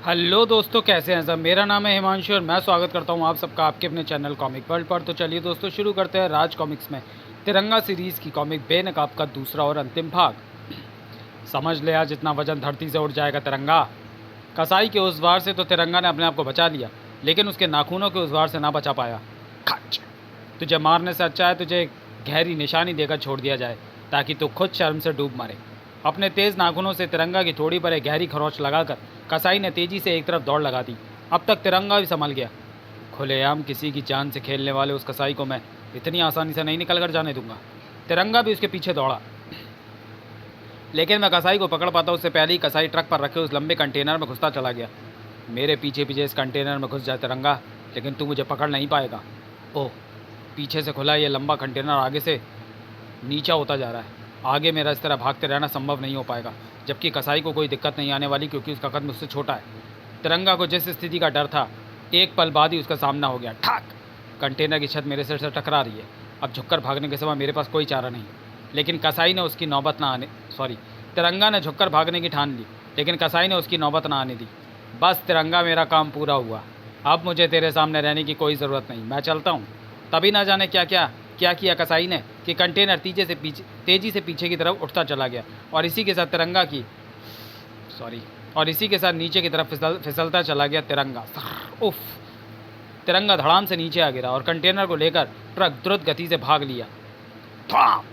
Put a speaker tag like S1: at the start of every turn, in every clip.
S1: Hello दोस्तों, कैसे हैं सब। मेरा नाम है हिमांशु और मैं स्वागत करता हूं आप सबका आपके अपने चैनल कॉमिक वर्ल्ड पर। तो चलिए दोस्तों, शुरू करते हैं राज कॉमिक्स में तिरंगा सीरीज़ की कॉमिक बेनकाब का दूसरा और अंतिम भाग। समझ ले, आज इतना वजन धरती से उड़ जाएगा तिरंगा। कसाई के उस वार से तो तिरंगा ने अपने आप को बचा लिया, लेकिन उसके नाखूनों के उस वार से ना बचा पाया। खच! तुझे मारने से अच्छा है तुझे गहरी निशानी देकर छोड़ दिया जाए, ताकि तू खुद शर्म से डूब मरे। अपने तेज़ नाखूनों से तिरंगा की थोड़ी पर एक गहरी खरोंच लगाकर कसाई ने तेजी से एक तरफ दौड़ लगा दी। अब तक तिरंगा भी संभल गया। खुलेआम किसी की जान से खेलने वाले उस कसाई को मैं इतनी आसानी से नहीं निकल कर जाने दूंगा। तिरंगा भी उसके पीछे दौड़ा, लेकिन मैं कसाई को पकड़ पाता उससे पहले ही कसाई ट्रक पर रखे उस लंबे कंटेनर में घुसता चला गया। मेरे पीछे पीछे इस कंटेनर में घुस जाए तिरंगा, लेकिन तू मुझे पकड़ नहीं पाएगा। ओह, पीछे से खुला ये लंबा कंटेनर आगे से नीचा होता जा रहा है। आगे मेरा इस तरह भागते रहना संभव नहीं हो पाएगा, जबकि कसाई को कोई दिक्कत नहीं आने वाली, क्योंकि उसका कद मुझसे छोटा है। तिरंगा को जिस स्थिति का डर था, एक पल बाद ही उसका सामना हो गया। ठाक! कंटेनर की छत मेरे सिर से टकरा रही है। अब झुककर भागने के सिवा मेरे पास कोई चारा नहीं। लेकिन कसाई ने उसकी नौबत ना आने सॉरी तिरंगा ने झुककर भागने की ठान ली, लेकिन कसाई ने उसकी नौबत ना आने दी। बस तिरंगा, मेरा काम पूरा हुआ। अब मुझे तेरे सामने रहने की कोई ज़रूरत नहीं, मैं चलता हूँ। तभी ना जाने क्या किया कसाई ने कि कंटेनर तेजी से पीछे की तरफ उठता चला गया, और इसी के साथ नीचे की तरफ फिसलता चला गया तिरंगा। उफ! तिरंगा धड़ाम से नीचे आ गिरा और कंटेनर को लेकर ट्रक द्रुत गति से भाग लिया। थाम!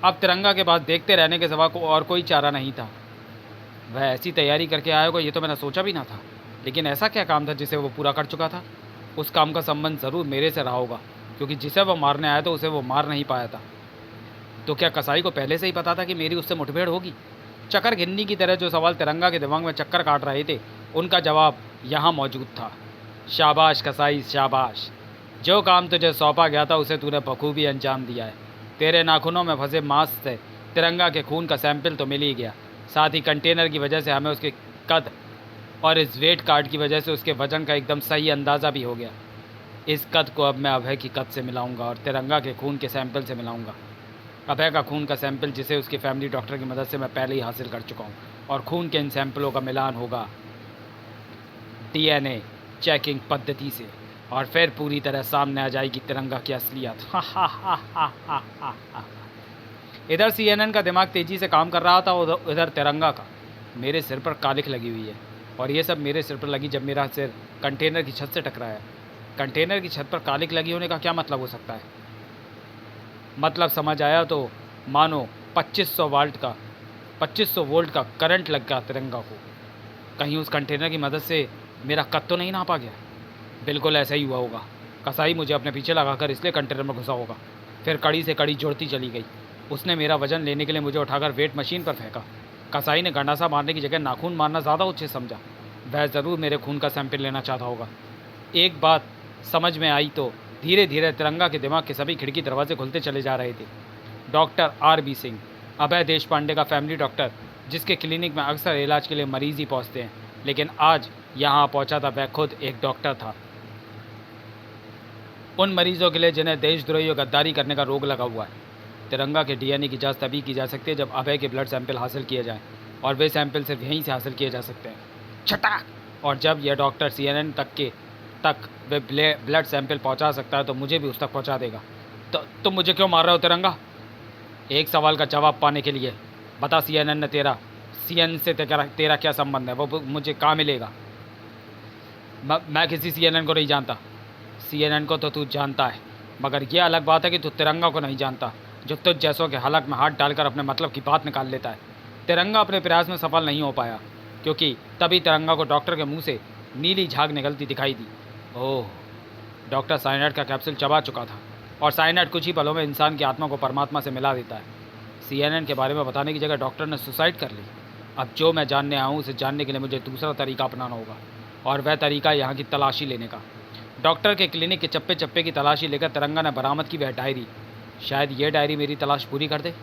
S1: अब तिरंगा के पास देखते रहने के सिवा को और कोई चारा नहीं था। वह ऐसी तैयारी करके आया होगा, ये तो मैंने सोचा भी ना था। लेकिन ऐसा क्या काम था जिसे वो पूरा कर चुका था? उस काम का संबंध ज़रूर मेरे से रहा होगा, क्योंकि जिसे वो मारने आया था उसे वो मार नहीं पाया था। तो क्या कसाई को पहले से ही पता था कि मेरी उससे मुठभेड़ होगी? चक्कर गिन्नी की तरह जो सवाल तिरंगा के दिमाग में चक्कर काट रहे थे, उनका जवाब यहाँ मौजूद था। शाबाश कसाई, शाबाश! जो काम तुझे सौंपा गया था उसे तूने बखूबी अंजाम दिया है। तेरे नाखूनों में फंसे मांस से तिरंगा के खून का सैंपल तो मिल ही गया, साथ ही कंटेनर की वजह से हमें उसके कद और इस वेट कार्ड की वजह से उसके वजन का एकदम सही अंदाज़ा भी हो गया। इस कद को अब मैं अभय की कद से मिलाऊंगा और तिरंगा के खून के सैंपल से मिलाऊंगा। अभय का खून का सैंपल, जिसे उसकी फैमिली डॉक्टर की मदद से मैं पहले ही हासिल कर चुका हूँ, और खून के इन सैंपलों का मिलान होगा डीएनए चेकिंग पद्धति से, और फिर पूरी तरह सामने आ जाएगी तिरंगा की असलियत। हा हा हा हा हा हा हा। इधर सीएनएन का दिमाग तेज़ी से काम कर रहा था, उधर तिरंगा का। मेरे सिर पर कालिख लगी हुई है, और ये सब मेरे सिर पर लगी जब मेरा सिर कंटेनर की छत से टकराया। कंटेनर की छत पर कालिख लगी होने का क्या मतलब हो सकता है? मतलब समझ आया तो मानो 2500 वोल्ट का करंट लग गया तिरंगा को। कहीं उस कंटेनर की मदद से मेरा कद तो नहीं नापा गया? बिल्कुल ऐसा ही हुआ होगा। कसाई मुझे अपने पीछे लगाकर इसलिए कंटेनर में घुसा होगा। फिर कड़ी से कड़ी जुड़ती चली गई। उसने मेरा वजन लेने के लिए मुझे उठाकर वेट मशीन पर फेंका। कसाई ने गंडासा मारने की जगह नाखून मारना ज़्यादा उचित समझा। वह ज़रूर मेरे खून का सैंपल लेना चाहता होगा। एक बात समझ में आई तो धीरे धीरे तिरंगा के दिमाग के सभी खिड़की दरवाजे खुलते चले जा रहे थे। Doctor R B. सिंह, अभय देशपांडे का फैमिली डॉक्टर, जिसके क्लिनिक में अक्सर इलाज के लिए मरीज ही पहुँचते हैं, लेकिन आज यहाँ पहुँचा था वह खुद एक डॉक्टर था। उन मरीजों के लिए जिन्हें देशद्रोही और गद्दारी करने का रोग लगा हुआ है। तिरंगा के डीएनए की जांच तभी की जा सकती है जब अभय के ब्लड सैंपल हासिल किए जाएं, और वे सैंपल सिर्फ यहीं से हासिल किए जा सकते हैं। छटा! और जब यह डॉक्टर सीएनएन तक वे ब्लड सैंपल पहुंचा सकता है, तो मुझे भी उस तक पहुंचा देगा। तो तुम मुझे क्यों मार रहे हो तिरंगा? एक सवाल का जवाब पाने के लिए बता, सीएनएन से तेरा क्या संबंध है? वो मुझे कहाँ मिलेगा? मैं किसी सीएनएन को नहीं जानता। सीएनएन को तो तू जानता है, मगर यह अलग बात है कि तू तिरंगा को नहीं जानता, जो तुझ जैसों के हलक में हाथ डालकर अपने मतलब की बात निकाल लेता है। तिरंगा अपने प्रयास में सफल नहीं हो पाया, क्योंकि तभी तिरंगा को डॉक्टर के मुंह से नीली झाग निकलती दिखाई दी। ओह! डॉक्टर साइनाइड का कैप्सूल चबा चुका था, और साइनाइड कुछ ही पलों में इंसान की आत्मा को परमात्मा से मिला देता है। सीएनएन के बारे में बताने की जगह डॉक्टर ने सुसाइड कर ली। अब जो मैं जानने आया हूँ, उसे जानने के लिए मुझे दूसरा तरीका अपनाना होगा, और वह तरीका यहाँ की तलाशी लेने का। डॉक्टर के क्लिनिक के चप्पे चप्पे की तलाशी लेकर तिरंगा ने बरामद की वह डायरी। शायद ये डायरी मेरी तलाश पूरी कर दे।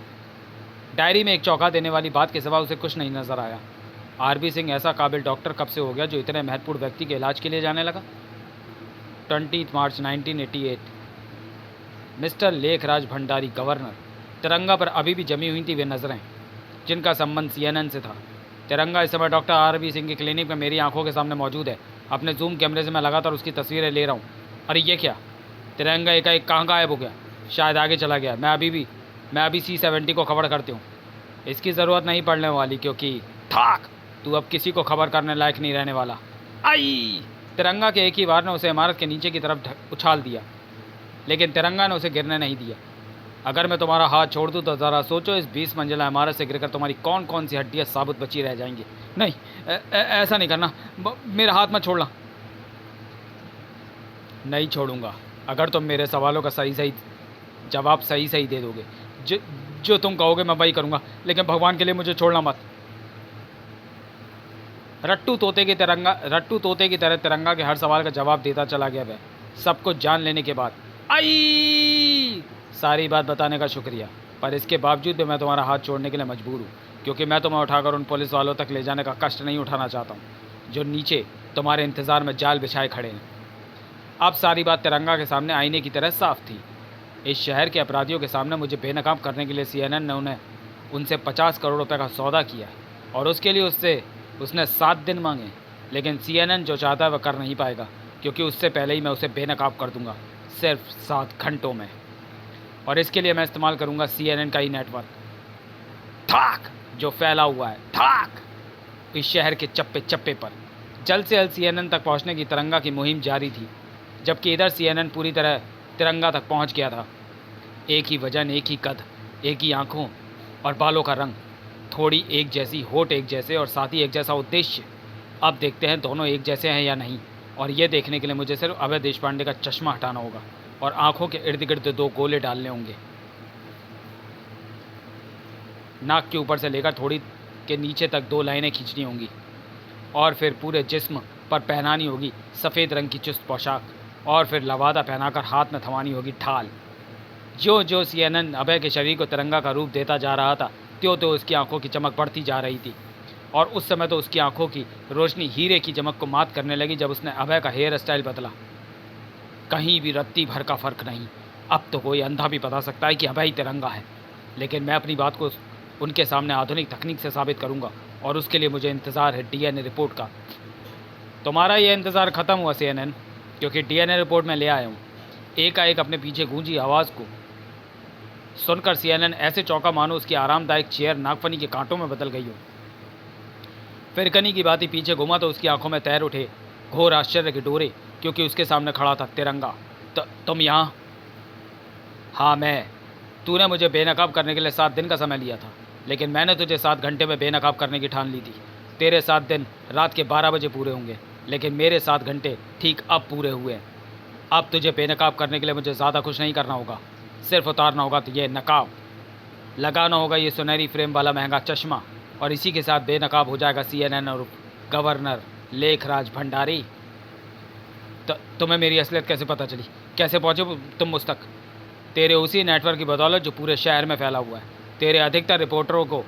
S1: डायरी में एक चौंका देने वाली बात के सिवा उसे कुछ नहीं नजर आया। आर.बी. सिंह ऐसा काबिल डॉक्टर कब से हो गया जो इतने महत्वपूर्ण व्यक्ति के इलाज के लिए जाने लगा? 20 मार्च 1988। Mister Lekhraj Bhandari, governor. तिरंगा पर अभी भी जमी हुई थी वे नज़रें, जिनका संबंध सीएनएन से था। तिरंगा इस समय डॉक्टर आरबी सिंह की क्लिनिक में मेरी आंखों के सामने मौजूद है। अपने जूम कैमरे से मैं लगातार उसकी तस्वीरें ले रहा हूँ। अरे ये क्या, तिरंगा एकाएक कहाँ गायब हो गया? शायद आगे चला गया। मैं अभी C-70 को खबर करती हूँ। इसकी ज़रूरत नहीं पड़ने वाली, क्योंकि ठाक तू अब किसी को खबर करने लायक नहीं रहने वाला। आई! तिरंगा के एक ही वार ने उसे इमारत के नीचे की तरफ उछाल दिया, लेकिन तिरंगा ने उसे गिरने नहीं दिया। अगर मैं तुम्हारा हाथ छोड़ दूँ तो ज़रा सोचो, इस 20 मंजिला इमारत से गिरकर तुम्हारी कौन कौन सी हड्डियाँ साबुत बची रह जाएंगी। नहीं, ऐसा नहीं करना, मेरा हाथ मत छोड़ना। नहीं छोड़ूंगा अगर तुम मेरे सवालों का सही जवाब सही दे दोगे। जो तुम कहोगे मैं वही करूँगा, लेकिन भगवान के लिए मुझे छोड़ना मत। रट्टू तोते की तरह तिरंगा के हर सवाल का जवाब देता चला गया। वह सब कुछ जान लेने के बाद, आई! सारी बात बताने का शुक्रिया, पर इसके बावजूद भी मैं तुम्हारा हाथ छोड़ने के लिए मजबूर हूँ, क्योंकि मैं तुम्हें उठाकर उन पुलिस वालों तक ले जाने का कष्ट नहीं उठाना चाहता हूँ, जो नीचे तुम्हारे इंतज़ार में जाल बिछाए खड़े हैं। अब सारी बात तिरंगा के सामने आईने की तरह साफ थी। इस शहर के अपराधियों के सामने मुझे बेनकाब करने के लिए CNN ने उनसे 50 करोड़ रुपए का सौदा किया, और उसके लिए उसने 7 दिन मांगे। लेकिन CNN जो चाहता है वह कर नहीं पाएगा, क्योंकि उससे पहले ही मैं उसे बेनकाब कर दूंगा, सिर्फ 7 घंटों में। और इसके लिए मैं इस्तेमाल करूंगा CNN का ही नेटवर्क, ठाक, जो फैला हुआ है ठाक इस शहर के चप्पे चप्पे पर। जल्द से जल्द CNN तक पहुंचने की तिरंगा की मुहिम जारी थी, जबकि इधर CNN पूरी तरह तिरंगा तक पहुंच गया था। एक ही वजन, एक ही कद, एक ही आंखों और बालों का रंग, थोड़ी एक जैसी, होठ एक जैसे, और साथ ही एक जैसा उद्देश्य। अब देखते हैं दोनों एक जैसे हैं या नहीं, और ये देखने के लिए मुझे सिर्फ अभय देशपांडे का चश्मा हटाना होगा और आंखों के इर्द गिर्द 2 गोले डालने होंगे। नाक के ऊपर से लेकर थोड़ी के नीचे तक 2 लाइनें खींचनी होंगी, और फिर पूरे जिस्म पर पहनानी होगी सफ़ेद रंग की चुस्त पोशाक, और फिर लवादा पहनाकर हाथ में थमानी होगी ढाल। जो CNN अभय के शरीर को तिरंगा का रूप देता जा रहा था, त्यों उसकी आंखों की चमक बढ़ती जा रही थी। और उस समय तो उसकी आंखों की रोशनी हीरे की चमक को मात करने लगी जब उसने अभय का हेयर स्टाइल बदला। कहीं भी रत्ती भर का फ़र्क नहीं। अब तो कोई अंधा भी बता सकता है कि अभय ही तिरंगा है, लेकिन मैं अपनी बात को उनके सामने आधुनिक तकनीक से साबित करूंगा, और उसके लिए मुझे इंतज़ार है DNA रिपोर्ट का। तुम्हारा यह इंतज़ार ख़त्म हुआ CNN, क्योंकि DNA रिपोर्ट मैं ले आया हूँ। एकाएक अपने पीछे गूंजी आवाज़ को सुनकर CNN ऐसे चौंका मानो उसकी आरामदायक चेयर नागफनी के कांटों में बदल गई हो। फिरकनी की बात ही पीछे घुमा तो उसकी आंखों में तैर उठे घोर आश्चर्य के डोरे, क्योंकि उसके सामने खड़ा था तिरंगा। तुम यहाँ? हाँ मैं। तूने मुझे बेनकाब करने के लिए 7 दिन का समय लिया था, लेकिन मैंने तुझे 7 घंटे में बेनकाब करने की ठान ली थी। तेरे 7 दिन रात के 12 बजे पूरे होंगे, लेकिन मेरे 7 घंटे ठीक अब पूरे हुए हैं। अब तुझे बेनकाब करने के लिए मुझे ज़्यादा कुछ नहीं करना होगा, सिर्फ उतारना होगा तो ये नकाब, लगाना होगा ये सुनहरी फ्रेम वाला महंगा चश्मा, और इसी के साथ बेनकाब हो जाएगा CNN और गवर्नर लेखराज भंडारी। तो तुम्हें मेरी असलियत कैसे पता चली? कैसे पहुँचे तुम मुझ तक? तेरे उसी नेटवर्क की बदौलत जो पूरे शहर में फैला हुआ है। तेरे अधिकतर रिपोर्टरों को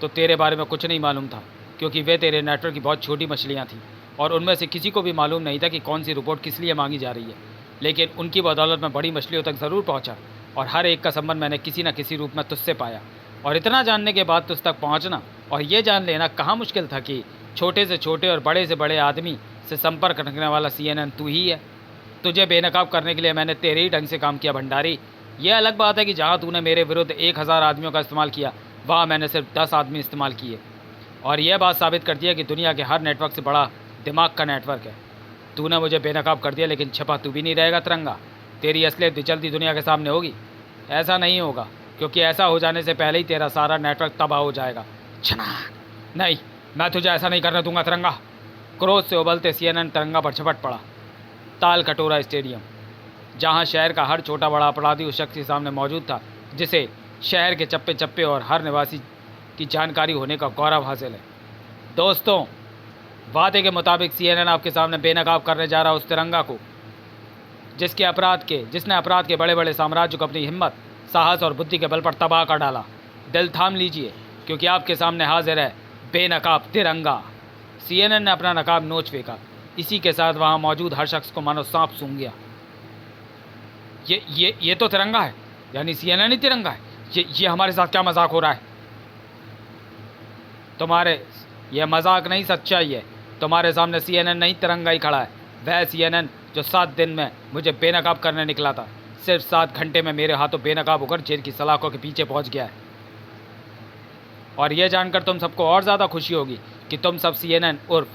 S1: तो तेरे बारे में कुछ नहीं मालूम था, क्योंकि वे तेरे नेटवर्क की बहुत छोटी मछलियाँ थीं, और उनमें से किसी को भी मालूम नहीं था कि कौन सी रिपोर्ट किस लिए मांगी जा रही है। लेकिन उनकी बदौलत मैं बड़ी मछलियों तक ज़रूर पहुँचा, और हर एक का संबंध मैंने किसी न किसी रूप में तुझसे पाया। और इतना जानने के बाद तुझ तक पहुँचना और ये जान लेना कहाँ मुश्किल था कि छोटे से छोटे और बड़े से बड़े आदमी से संपर्क रखने वाला CNN तू ही है। तुझे बेनकाब करने के लिए मैंने तेरे ही ढंग से काम किया भंडारी। यह अलग बात है कि जहाँ तूने मेरे विरुद्ध 1000 आदमियों का इस्तेमाल किया, वहाँ मैंने सिर्फ 10 आदमी इस्तेमाल किए, और यह बात साबित करती है कि दुनिया के हर नेटवर्क से बड़ा दिमाग का नेटवर्क है। तूने मुझे बेनकाब कर दिया, लेकिन छिपा तू भी नहीं रहेगा तिरंगा। तेरी असलियत भी जल्दी दुनिया के सामने होगी। ऐसा नहीं होगा, क्योंकि ऐसा हो जाने से पहले ही तेरा सारा नेटवर्क तबाह हो जाएगा। छनाक! नहीं, मैं तुझे ऐसा नहीं करने दूंगा तिरंगा। क्रोध से उबलते CNN तिरंगा पर झपट पड़ा। ताल कटोरा स्टेडियम, जहां शहर का हर छोटा बड़ा अपराधी उस शख्स के सामने मौजूद था, जिसे शहर के चप्पे चप्पे और हर निवासी की जानकारी होने का गौरव हासिल है। दोस्तों, वादे के मुताबिक CNN आपके सामने बेनकाब करने जा रहा उस तिरंगा को, जिसने अपराध के बड़े बड़े साम्राज्य को अपनी हिम्मत, साहस और बुद्धि के बल पर तबाह कर डाला। दिल थाम लीजिए, क्योंकि आपके सामने हाजिर है बेनकाब तिरंगा। CNN ने अपना नकाब नोच फेंका। इसी के साथ वहां मौजूद हर शख्स को मानो सांप सूंघ गया। ये तो तिरंगा है, यानी CNN ही तिरंगा है। ये हमारे साथ क्या मजाक हो रहा है? यह मजाक नहीं, सच्चाई है। तुम्हारे सामने CNN नहीं, तिरंगा ही खड़ा है। वह CNN जो 7 दिन में मुझे बेनकाब करने निकला था, सिर्फ 7 घंटे में मेरे हाथों बेनकाब होकर जेल की सलाखों के पीछे पहुंच गया है। और यह जानकर तुम सबको और ज़्यादा खुशी होगी कि तुम सब CNN उर्फ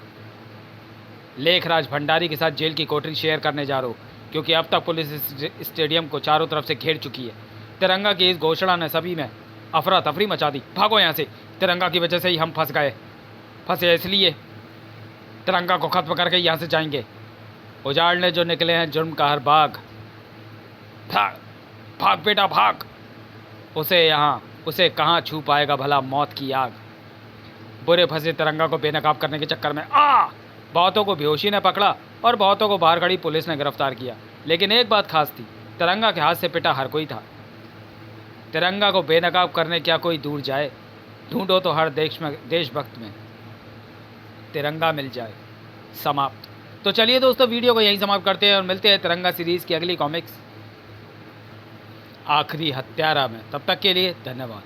S1: लेखराज भंडारी के साथ जेल की कोठरी शेयर करने जा रहे हो, क्योंकि अब तक पुलिस इस स्टेडियम को चारों तरफ से घेर चुकी है। तिरंगा की इस घोषणा ने सभी में अफरा तफरी मचा दी। भागो यहाँ से, तिरंगा की वजह से ही हम फंसे इसलिए तिरंगा को खत्म करके यहाँ से जाएंगे। उजाड़ने जो निकले हैं जुर्म का हर बाग। भाग भाग बेटा भाग, उसे कहाँ छू पाएगा भला मौत की आग। बुरे फंसे तिरंगा को बेनकाब करने के चक्कर में बहुतों को बेहोशी ने पकड़ा और बहुतों को बाहर खड़ी पुलिस ने गिरफ्तार किया। लेकिन एक बात खास थी, तिरंगा के हाथ से पिटा हर कोई था। तिरंगा को बेनकाब करने क्या कोई दूर जाए, ढूंढो तो हर देशभक्त में तिरंगा मिल जाए। समाप्त। तो चलिए दोस्तों, वीडियो को यहीं समाप्त करते हैं और मिलते हैं तिरंगा सीरीज़ की अगली कॉमिक्स आखिरी हत्यारा में। तब तक के लिए धन्यवाद।